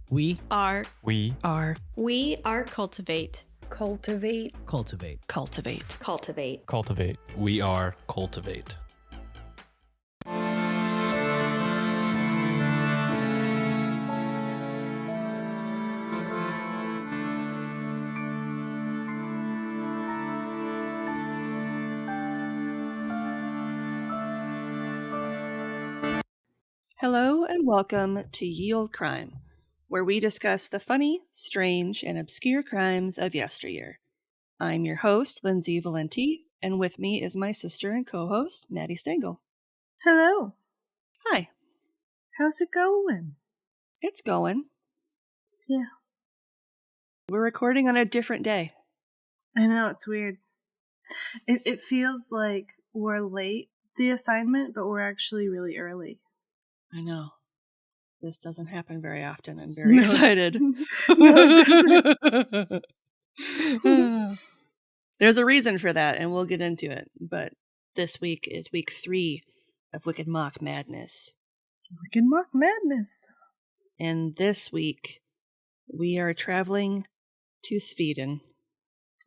We are cultivate. Cultivate. cultivate. Cultivate. Cultivate. Cultivate. We are cultivate. Hello and welcome to Ye Olde Crime, where we discuss the funny, strange, and obscure crimes of yesteryear. I'm your host, Lindsay Valenti, and with me is my sister and co-host, Maddie Stengel. Hello. Hi. How's it going? It's going. Yeah. We're recording on a different day. I know, it's weird. It feels like we're late the assignment, but we're actually really early. I know. This doesn't happen very often. I'm very excited. No, it doesn't. There's a reason for that, and we'll get into it. But this week is week 3 of Wicked Mock Madness. Wicked Mock Madness. And this week, we are traveling to Sweden.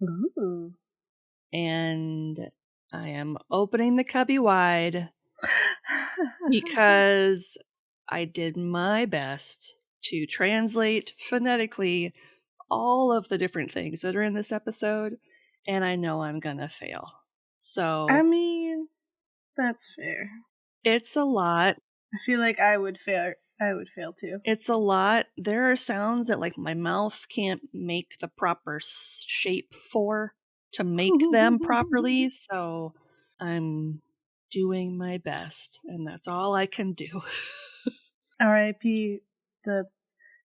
Ooh. And I am opening the cubby wide because I did my best to translate phonetically all of the different things that are in this episode, and I know I'm gonna fail. So I mean, that's fair. It's a lot. I feel like I would fail too. It's a lot. There are sounds that like my mouth can't make the proper shape for to make them properly, so I'm doing my best, and that's all I can do. R.I.P. the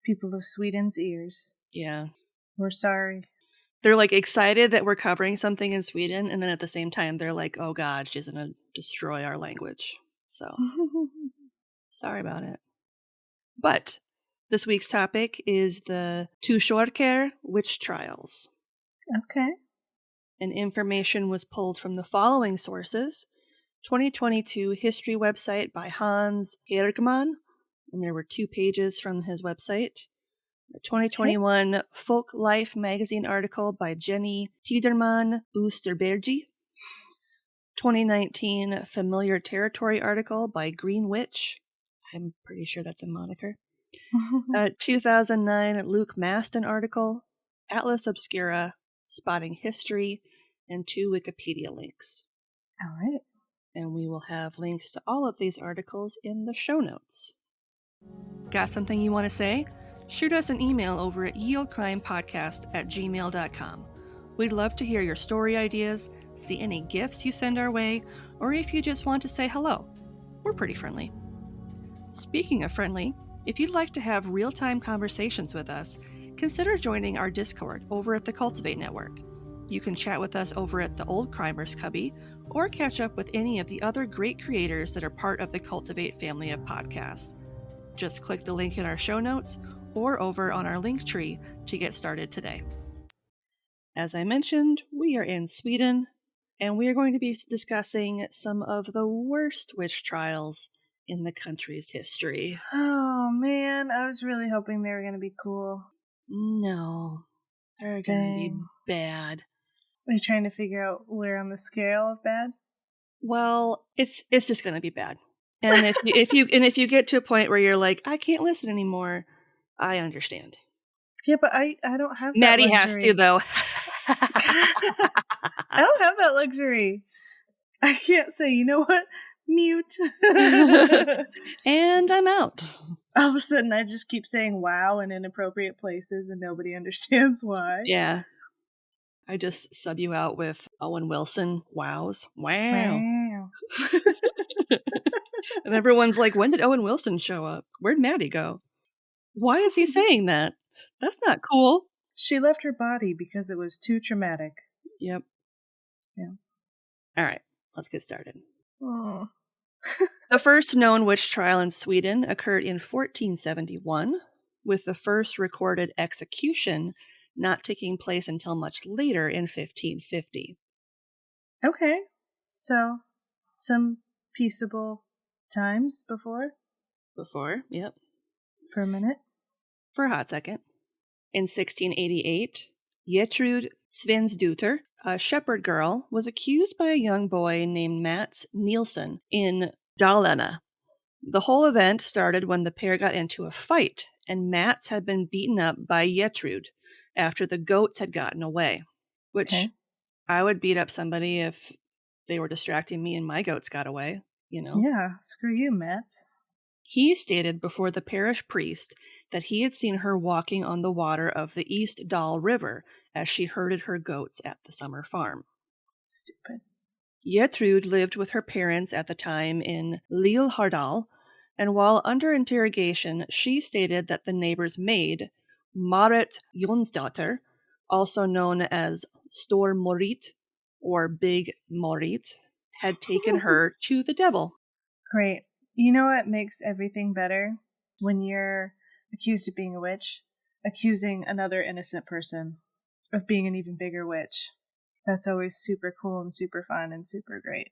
people of Sweden's ears. Yeah. We're sorry. They're like excited that we're covering something in Sweden, and then at the same time they're like, oh god, she's gonna destroy our language. So sorry about it. But this week's topic is the Torsåker Witch Trials. Okay. And information was pulled from the following sources: 2022 history website by Hans Hergman, and there were 2 pages from his website. The 2021 Folk Life magazine article by Jenny Tiderman Oosterbergi. 2019 Familiar Territory article by Green Witch. I'm pretty sure that's a moniker. 2009 Luke Maston article, Atlas Obscura, Spotting History, and 2 Wikipedia links. All right. And we will have links to all of these articles in the show notes. Got something you want to say? Shoot us an email over at yeoldecrimepodcast@gmail.com. We'd love to hear your story ideas, see any gifts you send our way, or if you just want to say hello. We're pretty friendly. Speaking of friendly, if you'd like to have real-time conversations with us, consider joining our Discord over at the Cultivate Network. You can chat with us over at the Old Crimers Cubby, or catch up with any of the other great creators that are part of the Cultivate family of podcasts. Just click the link in our show notes or over on our link tree to get started today. As I mentioned, we are in Sweden, and we are going to be discussing some of the worst witch trials in the country's history. Oh, man. I was really hoping they were going to be cool. No, they're going to be bad. Are you trying to figure out where on the scale of bad? Well, it's just going to be bad. And if you get to a point where you're like, I can't listen anymore, I understand. Yeah, but I don't have that Maddie luxury. has to, though. I don't have that luxury. I can't say, you know what? Mute. And I'm out. All of a sudden, I just keep saying wow in inappropriate places and nobody understands why. Yeah. I just sub you out with Owen Wilson. Wows. Wow. And everyone's like, when did Owen Wilson show up? Where'd Maddie go? Why is he saying that? That's not cool. She left her body because it was too traumatic. Yep. Yeah. All right, let's get started. Oh. The first known witch trial in Sweden occurred in 1471, with the first recorded execution not taking place until much later in 1550. Okay. So, some peaceable times before? Before, yep. For a minute? for a hot second. In 1688, Gertrud Svensdotter, a shepherd girl, was accused by a young boy named Mats Nielsen in Dalarna. The whole event started when the pair got into a fight, and Mats had been beaten up by Gertrud after the goats had gotten away, which Okay. I would beat up somebody if they were distracting me and my goats got away, you know. Yeah, screw you, Mats. He stated before the parish priest that he had seen her walking on the water of the East Dal River as she herded her goats at the summer farm. Stupid. Gertrud lived with her parents at the time in Lillhardal, and while under interrogation, she stated that the neighbor's maid, Marit Jonsdotter, also known as Stor Morit or Big Morit, had taken her to the devil. Great. You know what makes everything better? When you're accused of being a witch, accusing another innocent person of being an even bigger witch. That's always super cool and super fun and super great.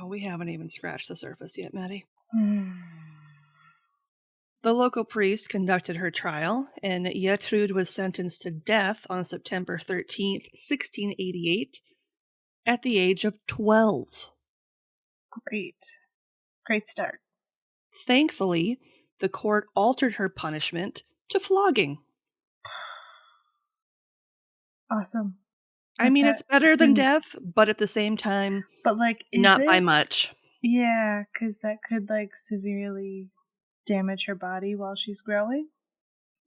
Oh, we haven't even scratched the surface yet, Maddie. Hmm. The local priest conducted her trial, and Gertrud was sentenced to death on September 13th, 1688, at the age of 12. Great. Great start. Thankfully, the court altered her punishment to flogging. Awesome. I mean, it's better than didn't- death, but at the same time, But, like, is not it? by much. Yeah, because that could, like, severely damage her body while she's growing.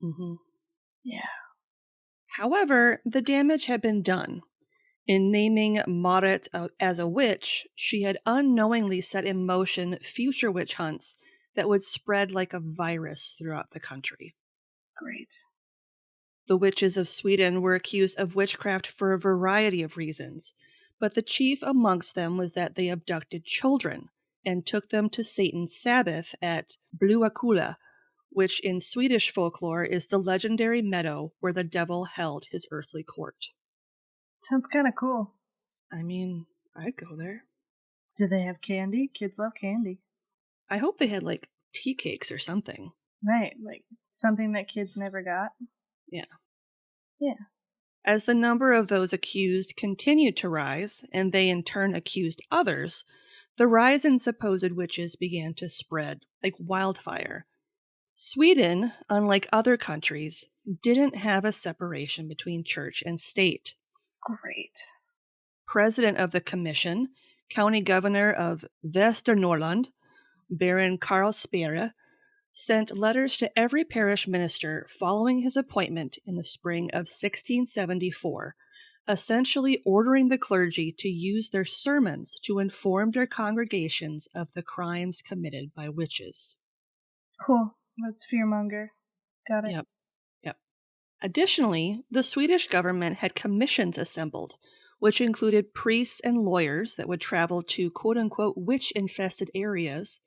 Mm-hmm. Yeah. However, the damage had been done. In naming Marit as a witch, she had unknowingly set in motion future witch hunts that would spread like a virus throughout the country. Great. The witches of Sweden were accused of witchcraft for a variety of reasons, but the chief amongst them was that they abducted children and took them to Satan's Sabbath at Bluakula, which in Swedish folklore is the legendary meadow where the devil held his earthly court. Sounds kind of cool. I mean, I'd go there. Do they have candy? Kids love candy. I hope they had, like, tea cakes or something. Right, like something that kids never got. Yeah. Yeah. As the number of those accused continued to rise, and they in turn accused others, the rise in supposed witches began to spread like wildfire. Sweden, unlike other countries, didn't have a separation between church and state. Great. President of the commission, County Governor of Västernorrland, Baron Karl Spere, sent letters to every parish minister following his appointment in the spring of 1674, essentially ordering the clergy to use their sermons to inform their congregations of the crimes committed by witches. Cool. Let's fearmonger. Got it. Yep. Additionally, the Swedish government had commissions assembled, which included priests and lawyers that would travel to quote-unquote witch-infested areas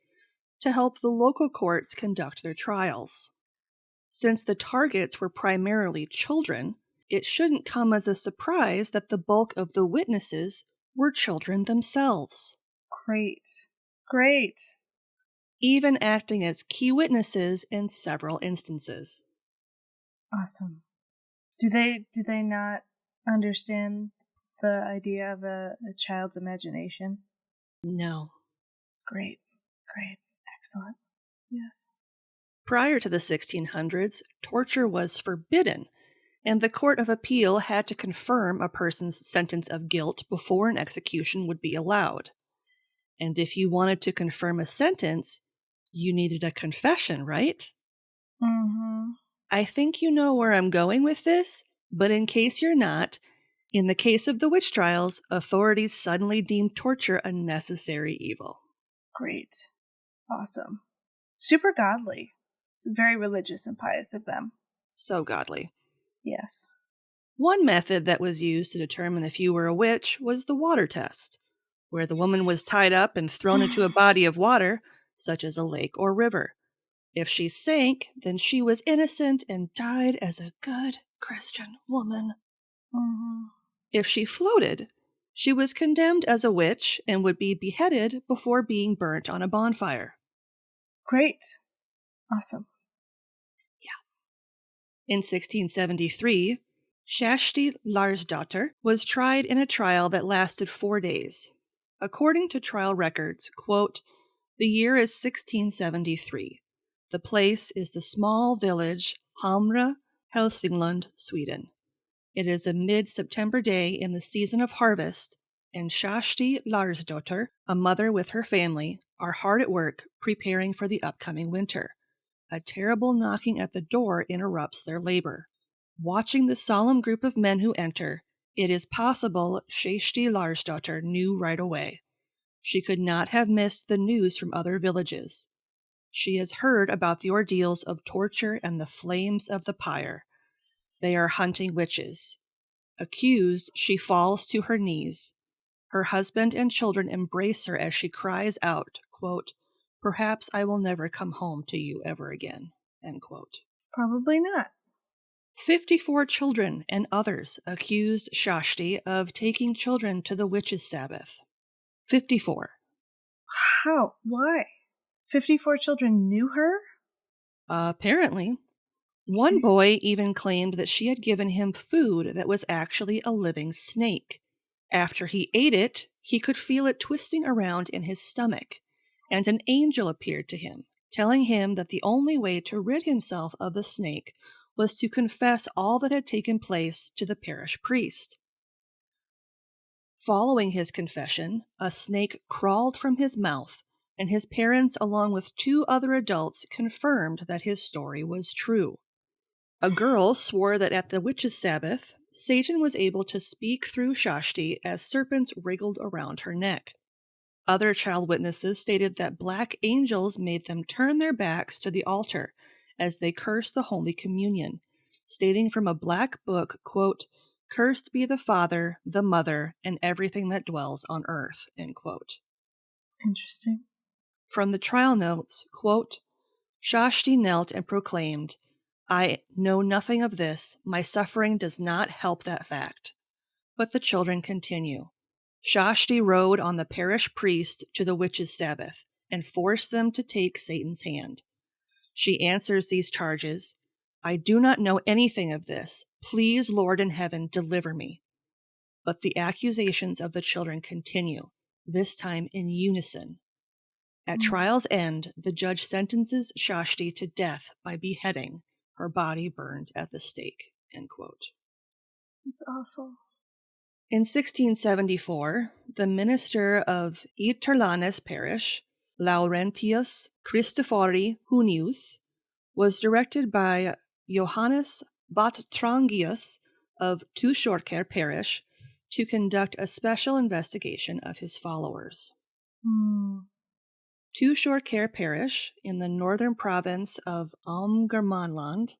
to help the local courts conduct their trials. Since the targets were primarily children, it shouldn't come as a surprise that the bulk of the witnesses were children themselves, Great. Great. even acting as key witnesses in several instances. Awesome. Do they not understand the idea of a child's imagination? No. Great. Great. Excellent. Yes. Prior to the 1600s, torture was forbidden, and the Court of Appeal had to confirm a person's sentence of guilt before an execution would be allowed. And if you wanted to confirm a sentence, you needed a confession, right? Mm-hmm. I think you know where I'm going with this, but in case you're not, in the case of the witch trials, authorities suddenly deemed torture a necessary evil. Great. Awesome. Super godly. It's very religious and pious of them. So godly. Yes. One method that was used to determine if you were a witch was the water test, where the woman was tied up and thrown into a body of water, such as a lake or river. If she sank, then she was innocent and died as a good Christian woman. Mm-hmm. If she floated, she was condemned as a witch and would be beheaded before being burnt on a bonfire. Great. Awesome. Yeah. In 1673, Shashti Larsdotter was tried in a trial that lasted 4 days. According to trial records, quote, "The year is 1673. The place is the small village Hamra, Hälsingland, Sweden. It is a mid-September day in the season of harvest, and Shashti Larsdotter, a mother with her family, are hard at work preparing for the upcoming winter. A terrible knocking at the door interrupts their labor. Watching the solemn group of men who enter, it is possible Shashti Larsdotter knew right away. She could not have missed the news from other villages. She has heard about the ordeals of torture and the flames of the pyre. They are hunting witches. Accused, she falls to her knees. Her husband and children embrace her as she cries out, quote, 'Perhaps I will never come home to you ever again.'" End quote. Probably not. 54 children and others accused Shashti of taking children to the witches' Sabbath. 54. How? Why? 54 children knew her? Apparently. One boy even claimed that she had given him food that was actually a living snake. After he ate it, he could feel it twisting around in his stomach, and an angel appeared to him, telling him that the only way to rid himself of the snake was to confess all that had taken place to the parish priest. Following his confession, a snake crawled from his mouth, and his parents, along with 2 other adults, confirmed that his story was true. A girl swore that at the witches' Sabbath, Satan was able to speak through Shashti as serpents wriggled around her neck. Other child witnesses stated that black angels made them turn their backs to the altar as they cursed the Holy Communion, stating from a black book, quote, "Cursed be the Father, the Mother, and everything that dwells on earth," end quote. Interesting. From the trial notes, quote, "Shashti knelt and proclaimed, 'I know nothing of this. My suffering does not help that fact.' But the children continue. Shashti rode on the parish priest to the witches' Sabbath and forced them to take Satan's hand. She answers these charges, 'I do not know anything of this. Please, Lord in heaven, deliver me.' But the accusations of the children continue, this time in unison. At trial's end, the judge sentences Shashti to death by beheading, her body burned at the stake." End quote. It's awful. In 1674, the minister of Iterlanes parish, Laurentius Christophori Hunius, was directed by Johannes Vatrangius of Torsåker parish to conduct a special investigation of his followers. Torsåker parish in the northern province of Ångermanland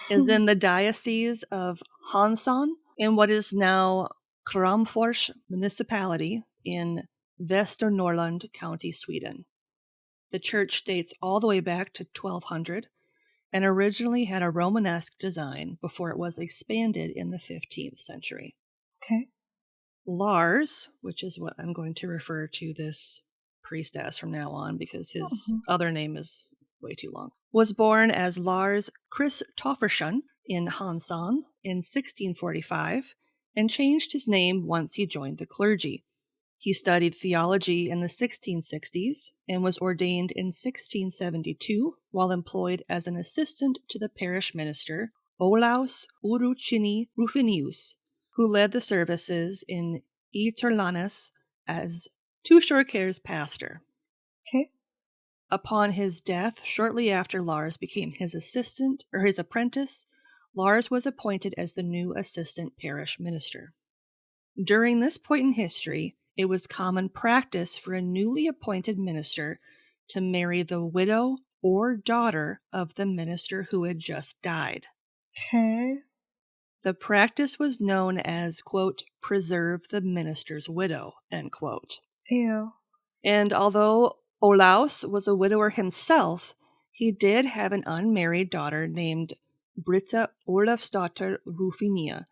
is in the diocese of Hansson in what is now Kramfors municipality in Västernorrland County, Sweden. The church dates all the way back to 1200 and originally had a Romanesque design before it was expanded in the 15th century. Okay. Lars, which is what I'm going to refer to this priest as from now on because his other name is way too long, was born as Lars Kristoffersson in Hansson in 1645 and changed his name once he joined the clergy. He studied theology in the 1660s and was ordained in 1672 while employed as an assistant to the parish minister Olaus Uruchini Rufinius, who led the services in Iterlanes as Torsåker's pastor. Okay. Upon his death, shortly after Lars became his assistant or his apprentice, Lars was appointed as the new assistant parish minister. During this point in history, it was common practice for a newly appointed minister to marry the widow or daughter of the minister who had just died. Okay. The practice was known as, quote, "preserve the minister's widow," end quote. Ew. And although Olaus was a widower himself, he did have an unmarried daughter named Britta Olafsdotter Rufinia,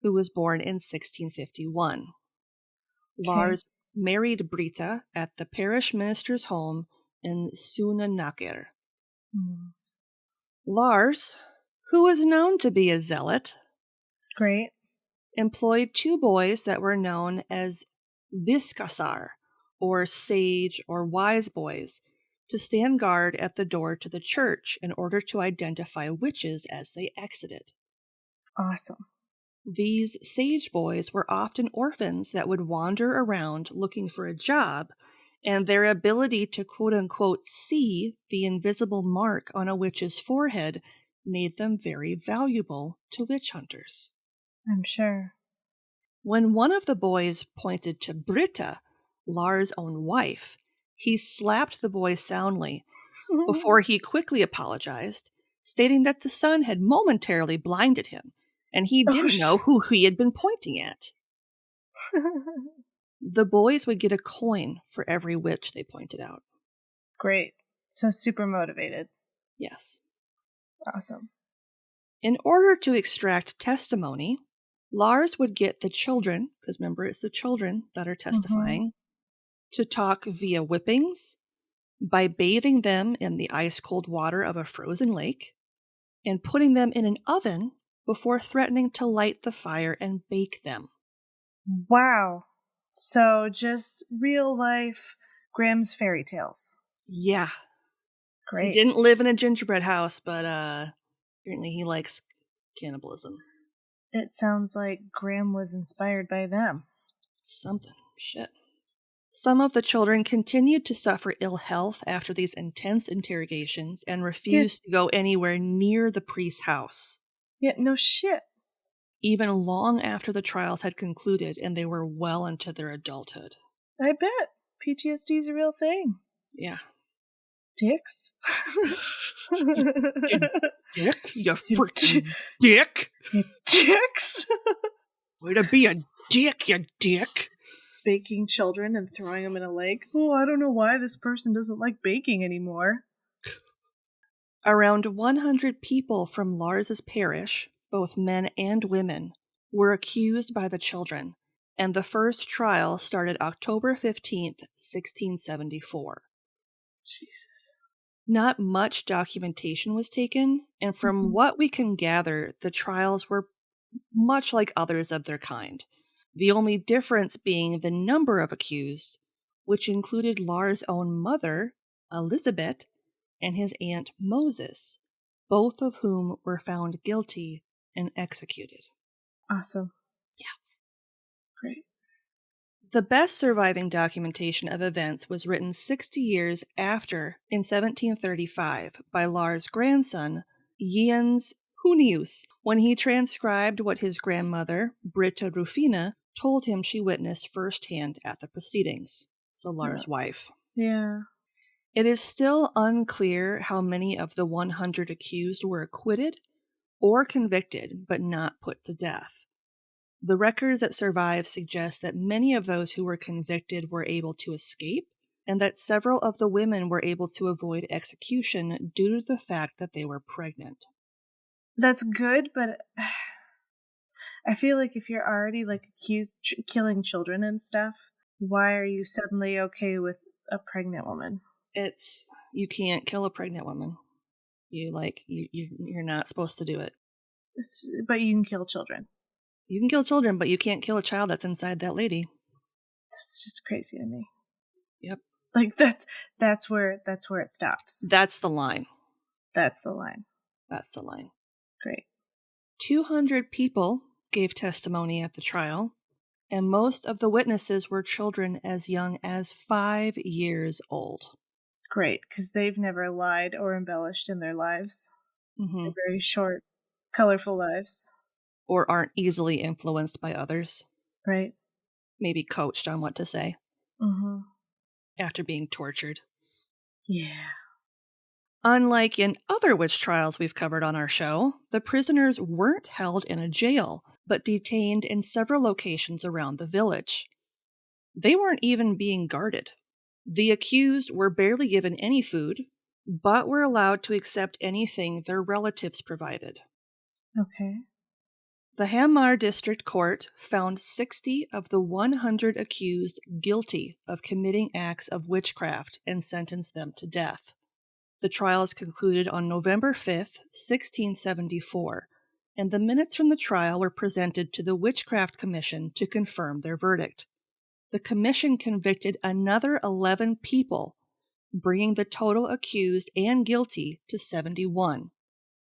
who was born in 1651. Okay. Lars married Britta at the parish minister's home in Sunanaker. Lars, who was known to be a zealot, Great. employed 2 boys that were known as Viskasar, or sage or wise boys, to stand guard at the door to the church in order to identify witches as they exited. Awesome. These sage boys were often orphans that would wander around looking for a job, and their ability to quote-unquote see the invisible mark on a witch's forehead made them very valuable to witch hunters. I'm sure. When one of the boys pointed to Britta, Lars' own wife, he slapped the boy soundly before he quickly apologized, stating that the sun had momentarily blinded him and he didn't know who he had been pointing at. The boys would get a coin for every witch they pointed out. Great. So super motivated. Yes. Awesome. In order to extract testimony, Lars would get the children, because remember it's the children that are testifying, to talk via whippings, by bathing them in the ice-cold water of a frozen lake, and putting them in an oven before threatening to light the fire and bake them. Wow. So just real life Grimm's fairy tales. Yeah. Great. He didn't live in a gingerbread house, but apparently he likes cannibalism. It sounds like Grimm was inspired by them. Something. Shit. Some of the children continued to suffer ill health after these intense interrogations and refused to go anywhere near the priest's house. Yeah, no shit. Even long after the trials had concluded and they were well into their adulthood. I bet. PTSD is a real thing. Yeah. Dicks? You dick? You freaking dick? You dicks? Way to be a dick, you dick. Baking children and throwing them in a lake. Oh, I don't know why this person doesn't like baking anymore. Around 100 people from Lars's parish, both men and women, were accused by the children, and the first trial started October 15th, 1674. Jesus. Not much documentation was taken, and from what we can gather, the trials were much like others of their kind. The only difference being the number of accused, which included Lars' own mother, Elizabeth, and his aunt Moses, both of whom were found guilty and executed. Awesome. Yeah. Great. The best surviving documentation of events was written 60 years after, in 1735, by Lars' grandson, Jens Hunius, when he transcribed what his grandmother, Britta Rufina, told him she witnessed firsthand at the proceedings. So Lars' wife. Yeah. It is still unclear how many of the 100 accused were acquitted or convicted but not put to death. The records that survive suggest that many of those who were convicted were able to escape, and that several of the women were able to avoid execution due to the fact that they were pregnant. That's good, but I feel like if you're already accused killing children and stuff, why are you suddenly okay with a pregnant woman? You can't kill a pregnant woman. You're not supposed to do it. But you can kill children. You can kill children, but you can't kill a child that's inside that lady. That's just crazy to me. Yep. That's where it stops. That's the line. That's the line. That's the line. Great. 200 people gave testimony at the trial, and most of the witnesses were children as young as 5 years old. Great, because they've never lied or embellished in their lives. Mm-hmm. They're very short, colorful lives. Or aren't easily influenced by others. Right. Maybe coached on what to say. Mm-hmm. After being tortured. Yeah. Unlike in other witch trials we've covered on our show, the prisoners weren't held in a jail, but detained in several locations around the village. They weren't even being guarded. The accused were barely given any food, but were allowed to accept anything their relatives provided. Okay. The Hamar District Court found 60 of the 100 accused guilty of committing acts of witchcraft and sentenced them to death. The trials concluded on November 5th, 1674, and the minutes from the trial were presented to the Witchcraft Commission to confirm their verdict. The commission convicted another 11 people, bringing the total accused and guilty to 71.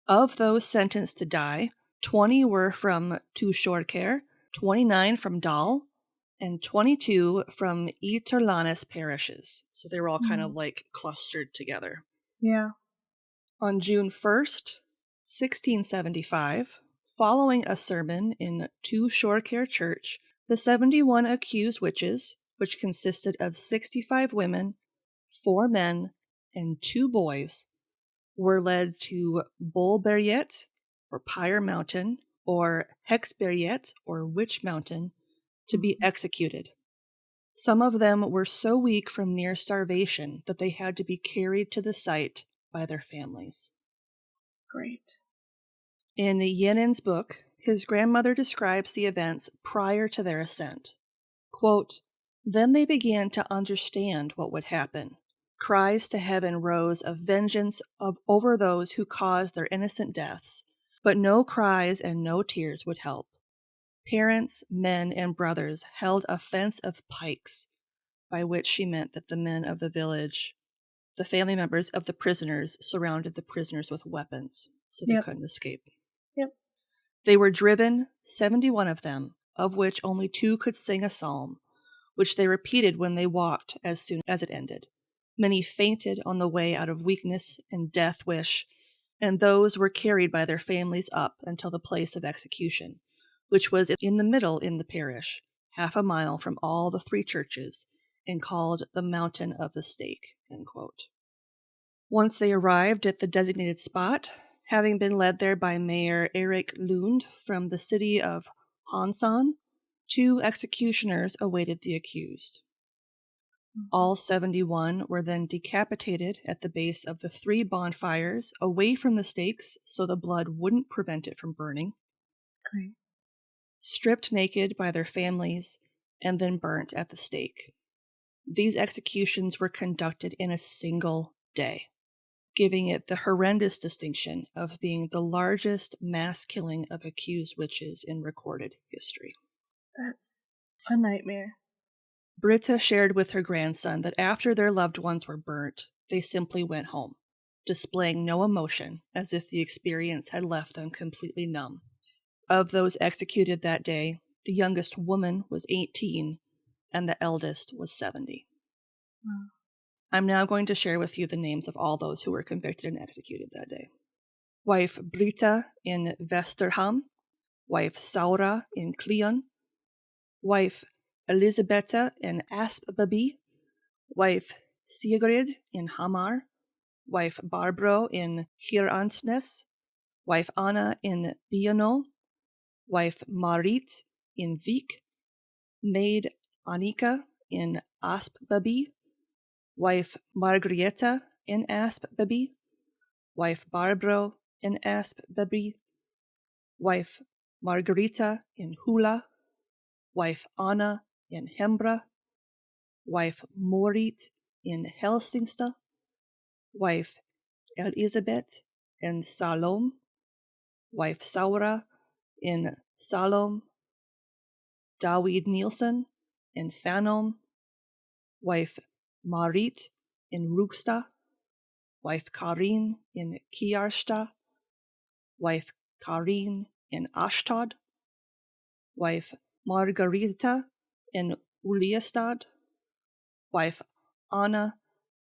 Of those sentenced to die, 20 were from Torsåker, 29 from Dal, and 22 from Iterlanes parishes. So they were all kind of like clustered together. Yeah. On June 1st, 1675, following a sermon in Torsåker Church, the 71 accused witches, which consisted of 65 women, 4 men, and 2 boys, were led to Bolberget, or Pyre Mountain, or Hexberget, or Witch Mountain, to be executed. Some of them were so weak from near starvation that they had to be carried to the site by their families. Great. In Yenin's book, his grandmother describes the events prior to their ascent. Quote, "Then they began to understand what would happen. Cries to heaven rose of vengeance over those who caused their innocent deaths, but no cries and no tears would help. Parents, men, and brothers held a fence of pikes," by which she meant that the men of the village, the family members of the prisoners, surrounded the prisoners with weapons so they couldn't escape. Yep. They were driven, 71 of them, of which only 2 could sing a psalm, which they repeated when they walked as soon as it ended. Many fainted on the way out of weakness and death wish, and those were carried by their families up until the place of execution, which was in the middle in the parish, half a mile from all the 3 churches, and called the Mountain of the Stake. End quote. Once they arrived at the designated spot, having been led there by Mayor Erik Lund from the city of Hansan, 2 executioners awaited the accused. All 71 were then decapitated at the base of the 3 bonfires away from the stakes so the blood wouldn't prevent it from burning. Great. Stripped naked by their families, and then burnt at the stake. These executions were conducted in a single day, giving it the horrendous distinction of being the largest mass killing of accused witches in recorded history. That's a nightmare. Britta shared with her grandson that after their loved ones were burnt, they simply went home, displaying no emotion, as if the experience had left them completely numb. Of those executed that day, the youngest woman was 18, and the eldest was 70. Wow. I'm now going to share with you the names of all those who were convicted and executed that day. Wife Britta in Vesterham, wife Saura in Cleon, wife Elisabetta in Aspbaby, wife Sigrid in Hamar, wife Barbro in Hirantnes, wife Anna in Biano, wife Marit in Vik, maid Annika in Aspbaby, wife Margrieta in Aspbaby, wife Barbro in Aspbaby, wife Margarita in Hula, wife Anna in Hembra, wife Morit in Helsingstad, wife Elisabeth in Salom, wife Saura in Salom, David Nielsen in Fanom, wife Marit in Rugsta, wife Karin in Kjarsta, wife Karin in Ashtad, wife Margarita in Uliastad, wife Anna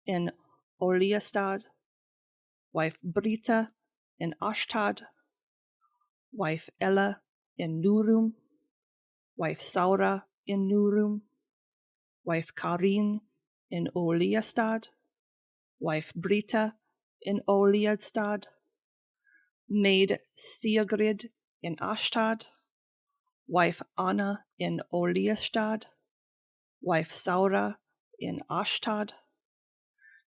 in Oliastad, wife Brita in Ashtad, wife Ella in Nurum, wife Saura in Nurum, wife Karin in Oliastad, wife Brita in Oliastad, maid Sigrid in Ashtad, wife Anna in Oliastad, wife Saura in Ashtad,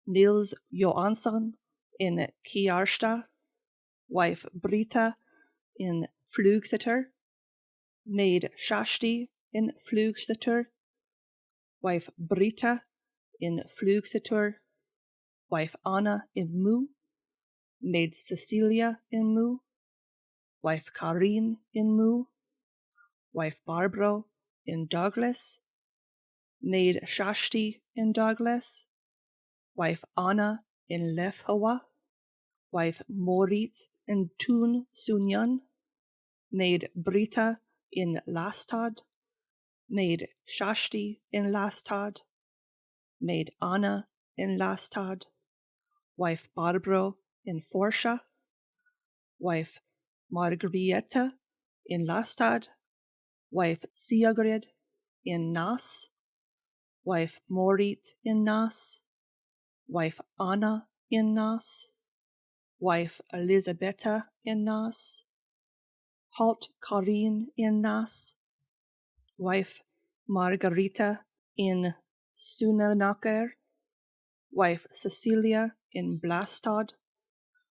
Nils Johansson in Kjarsta, wife Brita in Flugsäter, maid Shashti in Flugsäter, wife Brita in Flugsäter, wife Anna in Mu, maid Cecilia in Mu, wife Karin in Mu, wife Barbro in Douglas, maid Shashti in Douglas, wife Anna in Lefhawa, wife Moritz in Tun Sunyan, maid Brita in Lastad, maid Shashti in Lastad, maid Anna in Lastad, wife Barbro in Forsha, wife Margrieta in Lastad, wife Siagrid in Nas, wife Morit in Nas, wife Anna in Nas, wife Elisabetta in Nas, halt Karin in Nas, wife Margarita in Sunanaker, wife Cecilia in Blastad,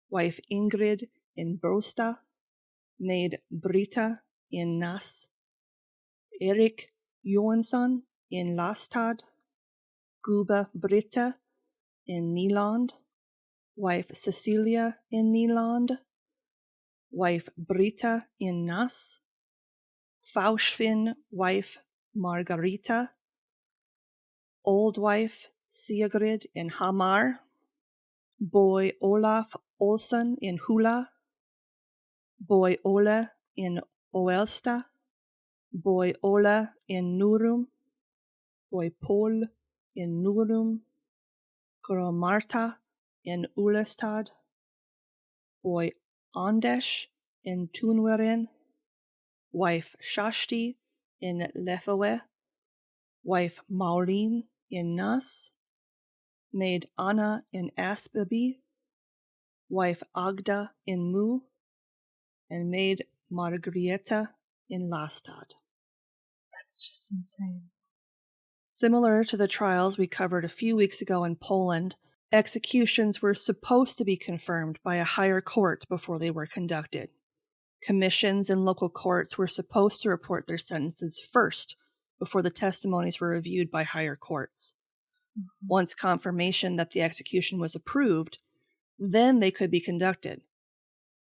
wife Ingrid in Brosta, maid Brita in Nas, Erik Johansson in Lastad, Guba Britta in Nyland, wife Cecilia in Nyland, wife Brita in Nas, Fauschfin wife Margarita, old wife Sigrid in Hamar, boy Olaf Olsson in Hula, boy Ole in Oelsta, boy Ola in Nurum, boy Paul in Nurum, girl Marta in Ulestad, boy Andesh in Tunwerin, wife Shashti in Lefawe, wife Maureen in Nas, maid Anna in Asbaby, wife Agda in Mu, and maid Margrieta in Lastad. That's just insane. Similar to the trials we covered a few weeks ago in Poland, executions were supposed to be confirmed by a higher court before they were conducted. Commissions in local courts were supposed to report their sentences first before the testimonies were reviewed by higher courts. Once confirmation that the execution was approved, then they could be conducted.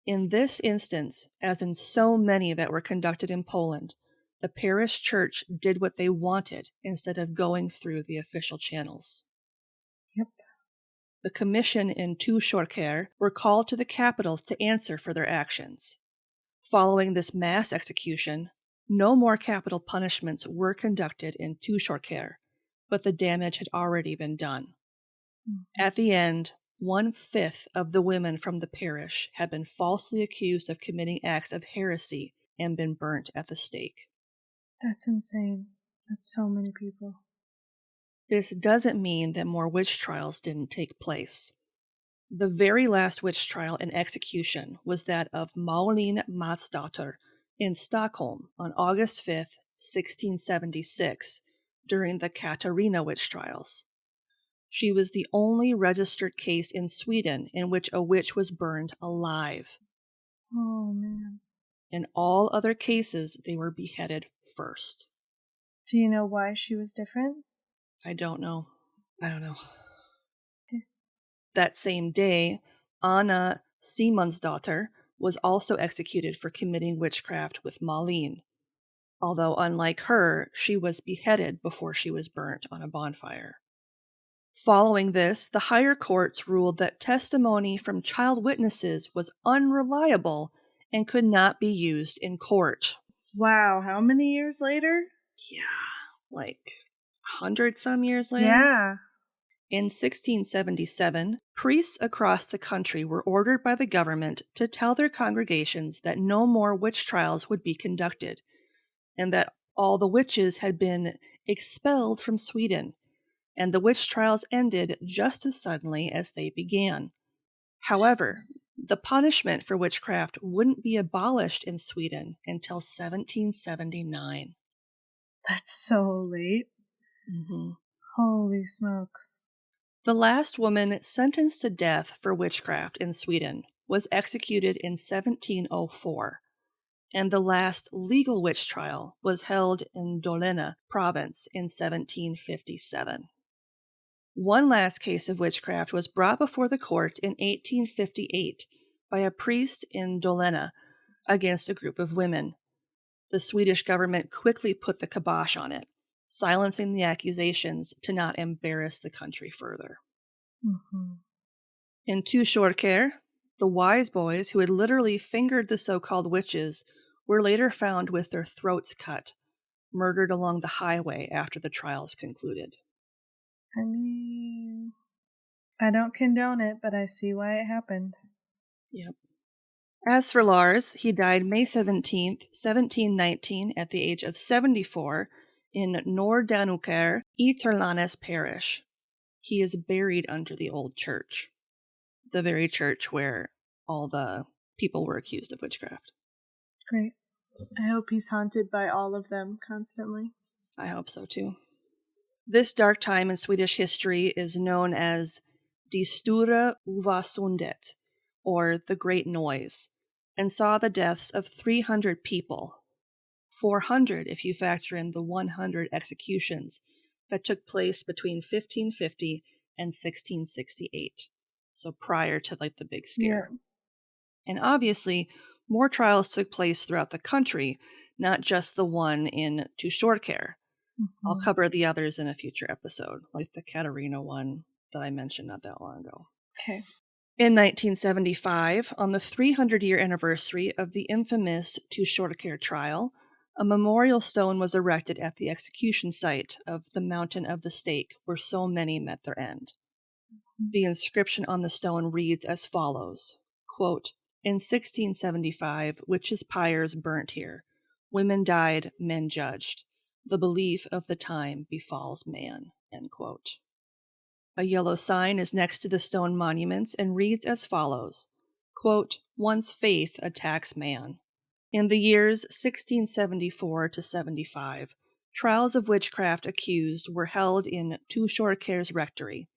In this instance, as in so many that were conducted in Poland, the parish church did what they wanted instead of going through the official channels. Yep. The commission in Torsåker were called to the capital to answer for their actions. Following this mass execution, no more capital punishments were conducted in Torsåker, but the damage had already been done. At the end, 1/5 of the women from the parish had been falsely accused of committing acts of heresy and been burnt at the stake. That's insane. That's so many people. This doesn't mean that more witch trials didn't take place. The very last witch trial and execution was that of Malin Matsdotter in Stockholm on August 5th, 1676, during the Katarina witch trials. She was the only registered case in Sweden in which a witch was burned alive. Oh, man. In all other cases, they were beheaded first. Do you know why she was different? I don't know. That same day, Anna Simonsdotter was also executed for committing witchcraft with Malin, although unlike her, she was beheaded before she was burnt on a bonfire. Following this, the higher courts ruled that testimony from child witnesses was unreliable and could not be used in court. Wow, how many years later? Yeah, like 100-some years later? Yeah. In 1677, priests across the country were ordered by the government to tell their congregations that no more witch trials would be conducted, and that all the witches had been expelled from Sweden, and the witch trials ended just as suddenly as they began. However, the punishment for witchcraft wouldn't be abolished in Sweden until 1779. That's so late. Mm-hmm. Holy smokes. The last woman sentenced to death for witchcraft in Sweden was executed in 1704, and the last legal witch trial was held in Dalarna province in 1757. One last case of witchcraft was brought before the court in 1858 by a priest in Dalarna against a group of women. The Swedish government quickly put the kibosh on it, silencing the accusations to not embarrass the country further. Mm-hmm. In Torsåker, the wise boys who had literally fingered the so-called witches were later found with their throats cut, murdered along the highway after the trials concluded. I mean, I don't condone it, but I see why it happened. Yep. As for Lars, he died May 17th, 1719, at the age of 74 in Nordanuker, Ytterlandes parish. He is buried under the old church, the very church where all the people were accused of witchcraft. Great. I hope he's haunted by all of them constantly. I hope so too. This dark time in Swedish history is known as Die Stora Ovasundet, or the Great Noise, and saw the deaths of 300 people, 400 if you factor in the 100 executions that took place between 1550 and 1668, so prior to the big scare. Yeah. And obviously, more trials took place throughout the country, not just the one in Torsåker. Mm-hmm. I'll cover the others in a future episode, like the Katarina one that I mentioned not that long ago. Okay. In 1975, on the 300-year anniversary of the infamous Torsåker trial, a memorial stone was erected at the execution site of the Mountain of the Stake, where so many met their end. The inscription on the stone reads as follows, quote, "In 1675, witches' pyres burnt here. Women died, men judged. The belief of the time befalls man," end quote. A yellow sign is next to the stone monuments and reads as follows, quote, "One's faith attacks man." In the years 1674 to 75, trials of witchcraft accused were held in Torsåker's rectory.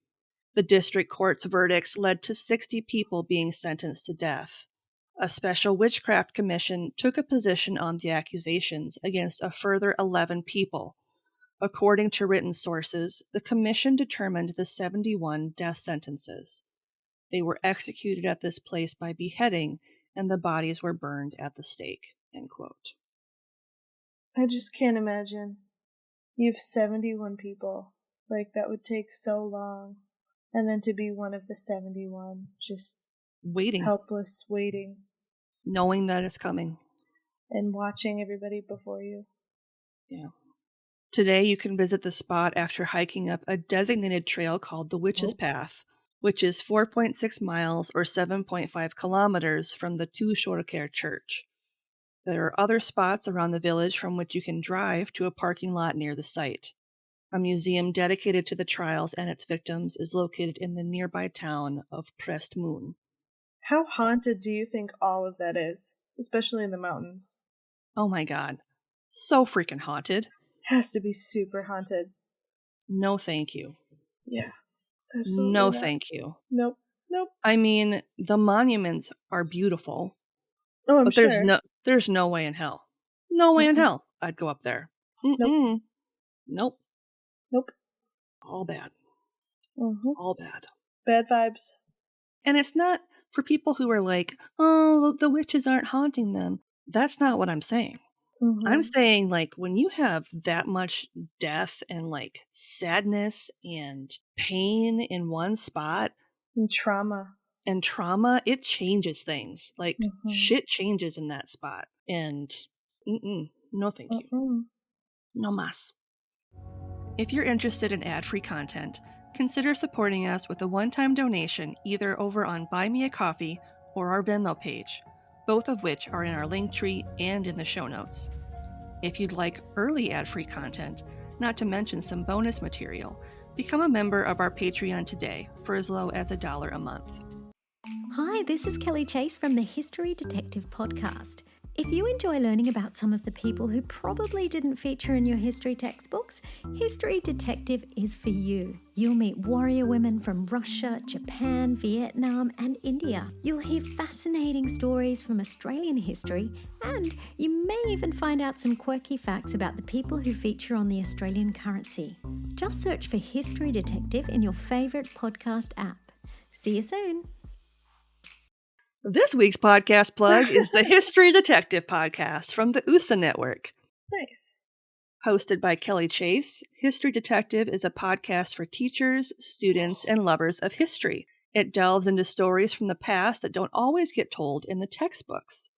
The district court's verdicts led to 60 people being sentenced to death. A special witchcraft commission took a position on the accusations against a further 11 people. According to written sources, the commission determined the 71 death sentences. They were executed at this place by beheading, and the bodies were burned at the stake, end quote. I just can't imagine. You have 71 people. That would take so long. And then to be one of the 71, just Waiting. helpless, waiting. Knowing that it's coming. And watching everybody before you. Yeah. Today you can visit the spot after hiking up a designated trail called the Witch's Path, which is 4.6 miles or 7.5 kilometers from the Torsåker church. There are other spots around the village from which you can drive to a parking lot near the site. A museum dedicated to the trials and its victims is located in the nearby town of Prestmoon. How haunted do you think all of that is, especially in the mountains? Oh my god. So freaking haunted. Has to be super haunted. No thank you. Yeah. Absolutely no not. Thank you. Nope. I mean, the monuments are beautiful. Oh, I'm but sure. there's no way in hell. No way in hell I'd go up there. Nope. Nope. All bad. Mm-hmm. All bad. Bad vibes. And it's not for people who are like, oh, the witches aren't haunting them. That's not what I'm saying. Mm-hmm. I'm saying, when you have that much death and, sadness and pain in one spot. And trauma, it changes things. Shit changes in that spot. And, no thank you. No mas. If you're interested in ad-free content, consider supporting us with a one-time donation either over on Buy Me a Coffee or our Venmo page, both of which are in our link tree and in the show notes. If you'd like early ad-free content, not to mention some bonus material, become a member of our Patreon today for as low as $1 a month. Hi, this is Kelly Chase from the History Detective Podcast. If you enjoy learning about some of the people who probably didn't feature in your history textbooks, History Detective is for you. You'll meet warrior women from Russia, Japan, Vietnam, and India. You'll hear fascinating stories from Australian history, and you may even find out some quirky facts about the people who feature on the Australian currency. Just search for History Detective in your favourite podcast app. See you soon. This week's podcast plug is the History Detective podcast from the USA Network. Nice. Hosted by Kelly Chase, History Detective is a podcast for teachers, students, and lovers of history. It delves into stories from the past that don't always get told in the textbooks.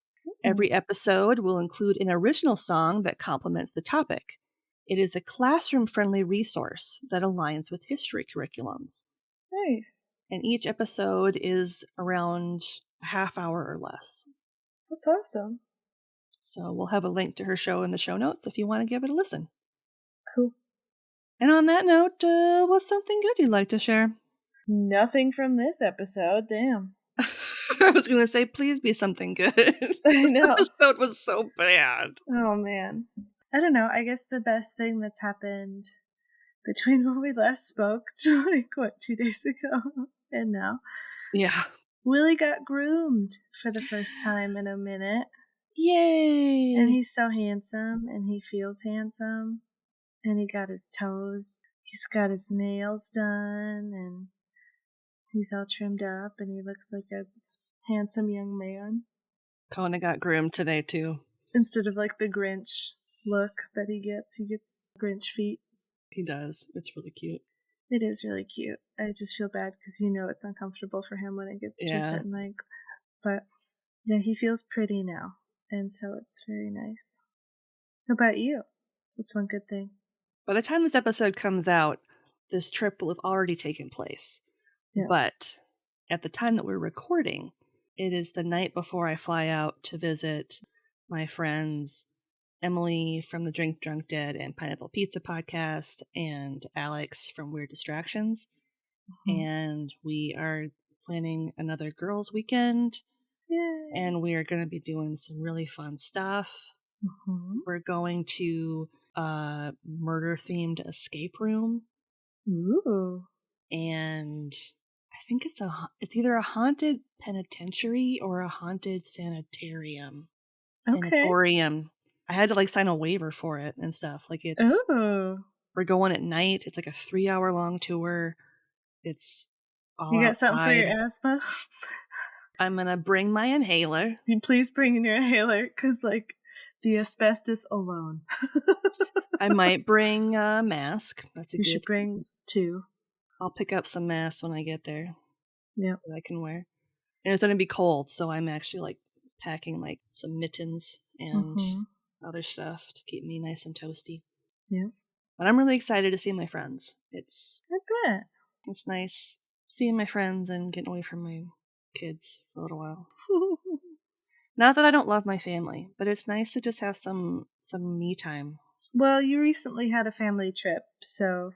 Every episode will include an original song that complements the topic. It is a classroom-friendly resource that aligns with history curriculums. Nice. And each episode is around a half hour or less. That's awesome. So we'll have a link to her show in the show notes if you want to give it a listen. Cool. And on that note, what's something good you'd like to share? Nothing from this episode. Damn. I was going to say, please be something good. I know. This episode was so bad. Oh, man. I don't know. I guess the best thing that's happened between when we last spoke, 2 days ago, and now. Yeah. Willie got groomed for the first time in a minute. Yay! And he's so handsome, and he feels handsome. And he got his toes. He's got his nails done, and he's all trimmed up, and he looks like a handsome young man. Kona got groomed today, too. Instead of like the Grinch look that he gets Grinch feet. He does. It's really cute. It is really cute. I just feel bad because it's uncomfortable for him when it gets to a certain length. But yeah, he feels pretty now, and so it's very nice. How about you? What's one good thing? By the time this episode comes out, this trip will have already taken place. Yeah. But at the time that we're recording, it is the night before I fly out to visit my friends Emily from the Drink Drunk Dead and Pineapple Pizza podcast, and Alex from Weird Distractions. Mm-hmm. And we are planning another girls' weekend. Yay. And we are going to be doing some really fun stuff. Mm-hmm. We're going to a murder-themed escape room. Ooh. And I think it's either a haunted penitentiary or a haunted sanitarium. Sanatorium. I had to sign a waiver for it and stuff. We're going at night. It's like a 3-hour long tour. It's all You got outside. something for your asthma? I'm gonna bring my inhaler. You please bring in your inhaler, because the asbestos alone. I might bring a mask. You should bring 2. I'll pick up some masks when I get there. Yeah, that I can wear. And it's gonna be cold, so I'm actually packing some mittens and other stuff to keep me nice and toasty. Yeah. But I'm really excited to see my friends. I bet. It's nice seeing my friends and getting away from my kids for a little while. Not that I don't love my family, but it's nice to just have some me time. Well, you recently had a family trip, so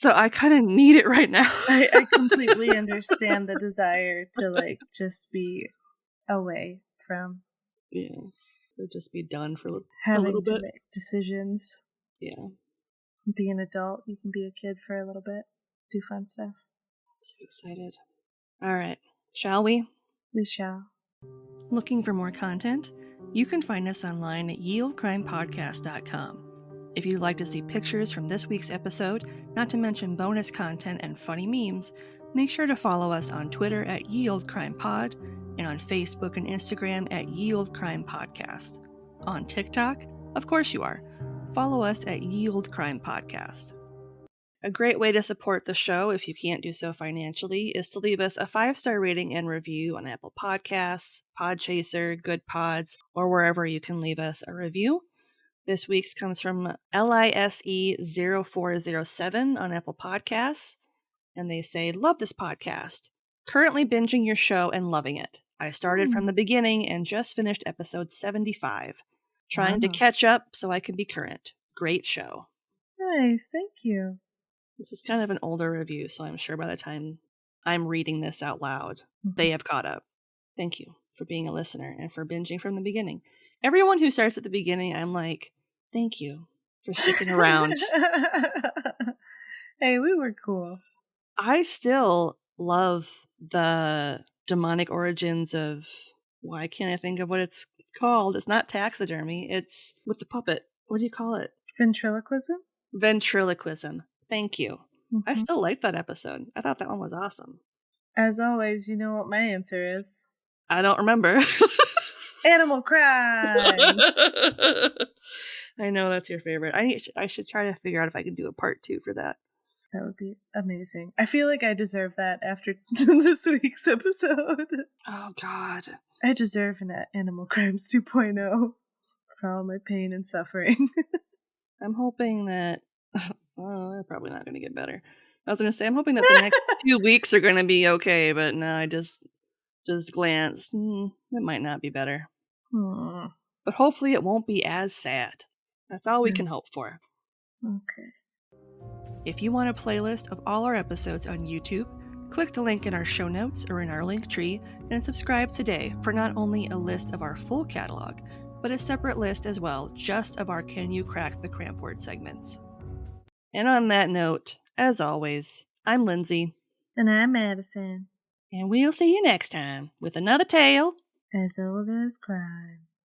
I kind of need it right now. I completely understand the desire to just be away from. Yeah. Just be done for a little having bit. To make decisions. Yeah. Be an adult. You can be a kid for a little bit. Do fun stuff. So excited. All right. Shall we? We shall. Looking for more content? You can find us online at yeoldecrimepodcast.com. If you'd like to see pictures from this week's episode, not to mention bonus content and funny memes, make sure to follow us on Twitter at yeoldecrimepod and on Facebook and Instagram at yeoldecrimepodcast. On TikTok? Of course you are. Follow us at yeoldecrimepodcast. A great way to support the show, if you can't do so financially, is to leave us a 5-star rating and review on Apple Podcasts, Podchaser, Good Pods, or wherever you can leave us a review. This week's comes from LISE0407 on Apple Podcasts, and they say, "Love this podcast. Currently binging your show and loving it. I started from the beginning and just finished episode 75. Trying to catch up so I can be current. Great show." Nice, thank you. This is kind of an older review, so I'm sure by the time I'm reading this out loud, they have caught up. Thank you for being a listener and for binging from the beginning. Everyone who starts at the beginning, I'm like, thank you for sticking around. Hey, we were cool. I still love the demonic origins of, why can't I think of what it's called? It's not taxidermy. It's with the puppet. What do you call it? Ventriloquism? Ventriloquism. Thank you. I Mhm. still like that episode. I thought that one was awesome. As always, you know what my answer is. I don't remember. Animal crimes! I know that's your favorite. I should try to figure out if I can do a part 2 for that. That would be amazing. I feel like I deserve that after this week's episode. Oh, God. I deserve an Animal Crimes 2.0 for all my pain and suffering. I'm hoping that... Oh, they're probably not going to get better. I was going to say, I'm hoping that the next 2 weeks are going to be okay, but no, I just glanced. It might not be better. But hopefully it won't be as sad. That's all we can hope for. Okay. If you want a playlist of all our episodes on YouTube, click the link in our show notes or in our link tree and subscribe today for not only a list of our full catalog, but a separate list as well, just of our Can You Crack the Cramp Word segments. And on that note, as always, I'm Lindsay. And I'm Madison. And we'll see you next time with another tale As old as crime.